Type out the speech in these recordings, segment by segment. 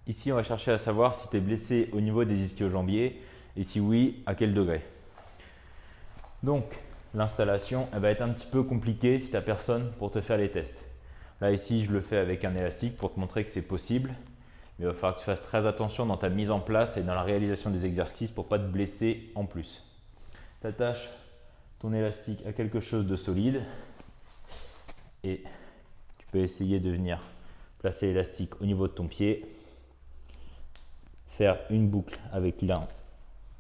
Ici, on va chercher à savoir si tu es blessé au niveau des ischio-jambiers et si oui, à quel degré. Donc, l'installation, elle va être un petit peu compliquée si tu n'as personne pour te faire les tests. Là, ici, je le fais avec un élastique pour te montrer que c'est possible. Mais il va falloir que tu fasses très attention dans ta mise en place et dans la réalisation des exercices pour ne pas te blesser en plus. Tu attaches ton élastique à quelque chose de solide et tu peux essayer de venir placer l'élastique au niveau de ton pied, faire une boucle avec l'un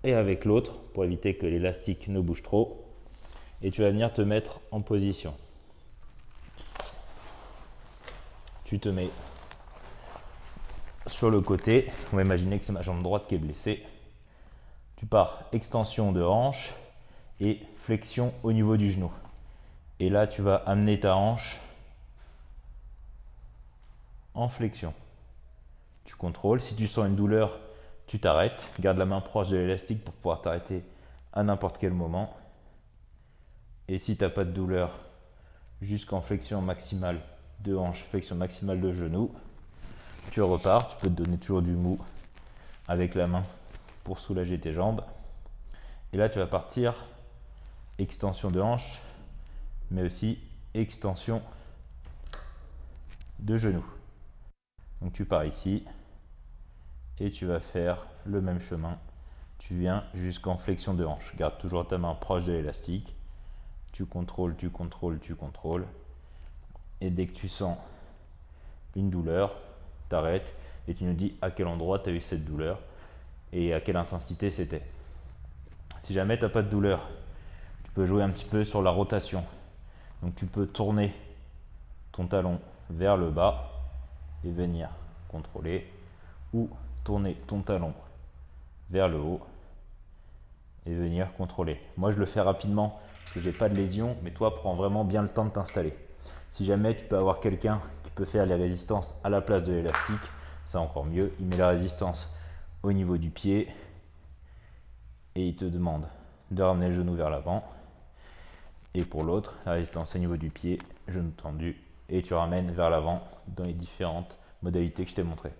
et avec l'autre pour éviter que l'élastique ne bouge trop, et tu vas venir te mettre en position. Tu te mets sur le côté, on va imaginer que c'est ma jambe droite qui est blessée. Tu pars extension de hanche et flexion au niveau du genou. Et là, tu vas amener ta hanche en flexion. Tu contrôles. Si tu sens une douleur, tu t'arrêtes. Garde la main proche de l'élastique pour pouvoir t'arrêter à n'importe quel moment. Et si tu n'as pas de douleur, jusqu'en flexion maximale de hanche, flexion maximale de genou, tu repars. Tu peux te donner toujours du mou avec la main pour soulager tes jambes. Et là, tu vas partir extension de hanche, mais aussi extension de genou. Donc tu pars ici et tu vas faire le même chemin. Tu viens jusqu'en flexion de hanche. Garde toujours ta main proche de l'élastique. Tu contrôles, tu contrôles, tu contrôles. Et dès que tu sens une douleur, t'arrêtes et tu nous dis à quel endroit tu as eu cette douleur et à quelle intensité c'était. Si jamais tu n'as pas de douleur, tu peux jouer un petit peu sur la rotation. Donc tu peux tourner ton talon vers le bas et venir contrôler, ou tourner ton talon vers le haut et venir contrôler. Moi je le fais rapidement parce que j'ai pas de lésion, mais toi prends vraiment bien le temps de t'installer. Si jamais tu peux avoir quelqu'un qui peut faire les résistances à la place de l'élastique, c'est encore mieux. Il met la résistance au niveau du pied et il te demande de ramener le genou vers l'avant. Et pour l'autre, la résistance au niveau du pied, genou tendu, et tu ramènes vers l'avant dans les différentes modalités que je t'ai montrées.